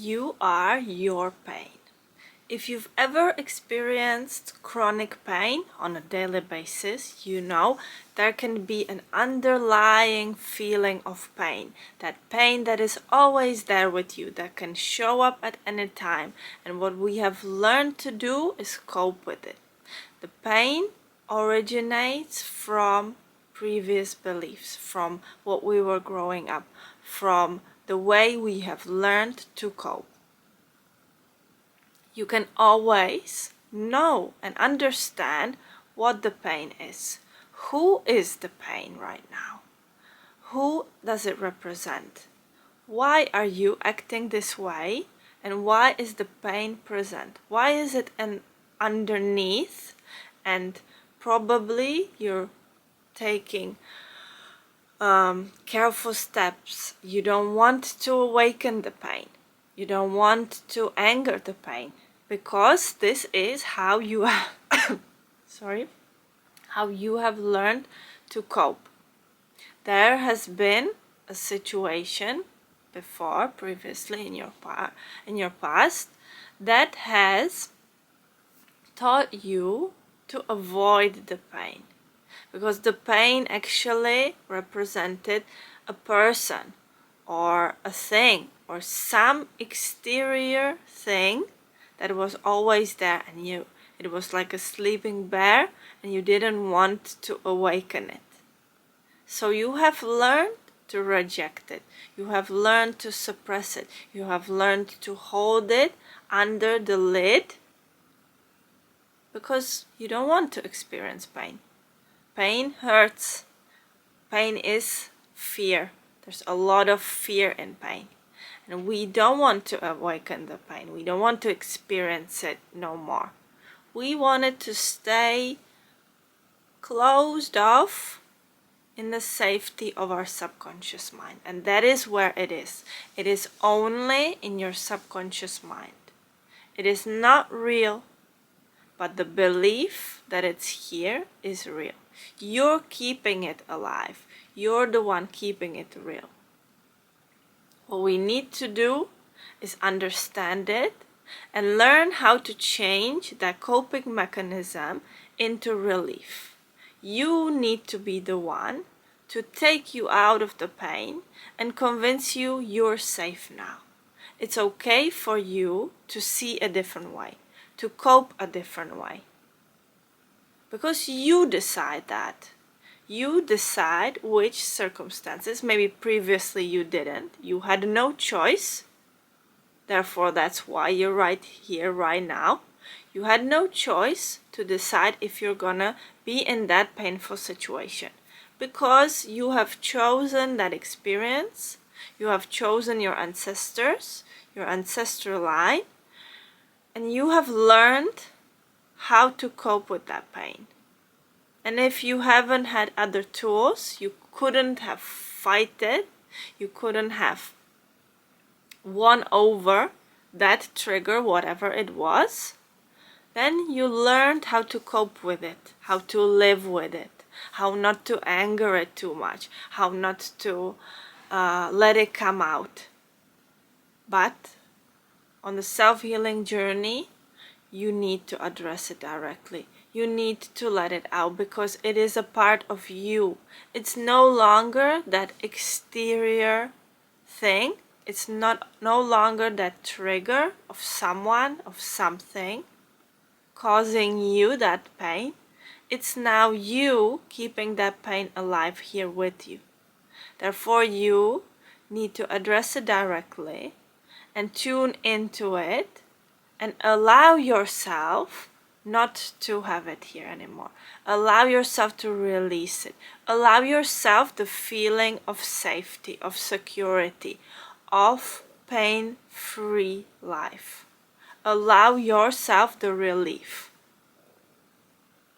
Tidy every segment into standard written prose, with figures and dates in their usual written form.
You are your pain. If you've ever experienced chronic pain on a daily basis, you know there can be an underlying feeling of pain. That pain that is always there with you, that can show up at any time. And what we have learned to do is cope with it. The pain originates from previous beliefs, from what we were growing up, from the way we have learned to cope. You can always know and understand what the pain is. Who is the pain right now? Who does it represent? Why are you acting this way? And why is the pain present? Why is it underneath? And probably you're taking careful steps. You don't want to awaken the pain. You don't want to anger the pain, because this is how you have how you have learned to cope. There has been a situation previously in your past that has taught you to avoid the pain, because the pain actually represented a person or a thing or some exterior thing that was always there, and it was like a sleeping bear and you didn't want to awaken it. So you have learned to reject it. You have learned to suppress it. You have learned to hold it under the lid because you don't want to experience pain. Pain hurts. Pain is fear. There's a lot of fear in pain. And we don't want to awaken the pain. We don't want to experience it no more. We want it to stay closed off in the safety of our subconscious mind. And that is where it is. It is only in your subconscious mind. It is not real, but the belief that it's here is real. You're keeping it alive. You're the one keeping it real. What we need to do is understand it and learn how to change that coping mechanism into relief. You need to be the one to take you out of the pain and convince you you're safe now. It's okay for you to see a different way, to cope a different way. Because you decide that. You decide which circumstances, maybe previously you didn't. You had no choice. Therefore, that's why you're right here, right now. You had no choice to decide if you're gonna be in that painful situation. Because you have chosen that experience. You have chosen your ancestors, your ancestral line. And you have learned how to cope with that pain. And if you haven't had other tools, you couldn't have fight it, you couldn't have won over that trigger, whatever it was, then you learned how to cope with it, how to live with it, how not to anger it too much, how not to let it come out. But on the self-healing journey, you need to address it directly. You need to let it out because it is a part of you. It's no longer that exterior thing. It's no longer that trigger of someone, of something causing you that pain. It's now you keeping that pain alive here with you. Therefore, you need to address it directly and tune into it and allow yourself not to have it here anymore. Allow yourself to release it. Allow yourself the feeling of safety, of security, of pain-free life. Allow yourself the relief.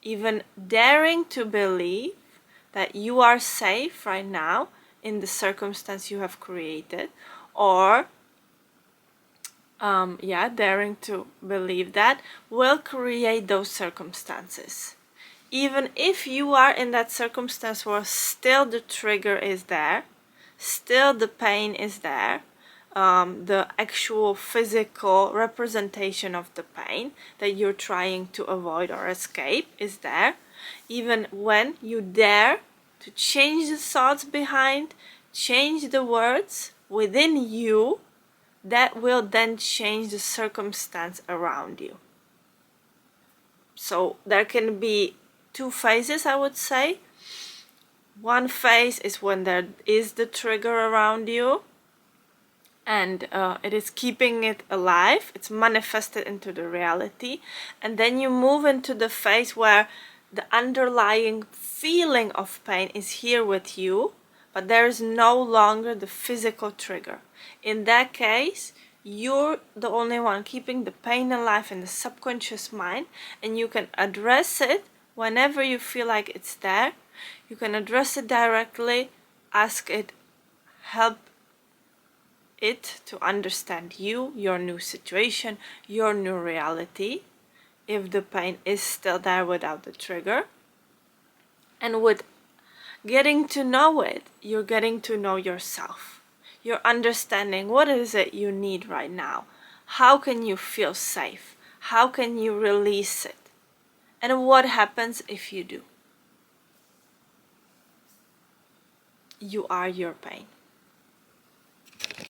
Even daring to believe that you are safe right now in the circumstance you have created, or daring to believe that will create those circumstances. Even if you are in that circumstance where still the trigger is there, still the pain is there, the actual physical representation of the pain that you're trying to avoid or escape is there. Even when you dare to change the thoughts behind, change the words within you, that will then change the circumstance around you. So there can be two phases, I would say. One phase is when there is the trigger around you, and it is keeping it alive, it's manifested into the reality, and then you move into the phase where the underlying feeling of pain is here with you, but there is no longer the physical trigger. In that case, you're the only one keeping the pain alive in the subconscious mind, and you can address it whenever you feel like it's there. You can address it directly, ask it help it to understand you, your new situation, your new reality, if the pain is still there without the trigger. And with getting to know it, you're getting to know yourself. You're understanding what is it you need right now. How can you feel safe? How can you release it? And what happens if you do? You are your pain.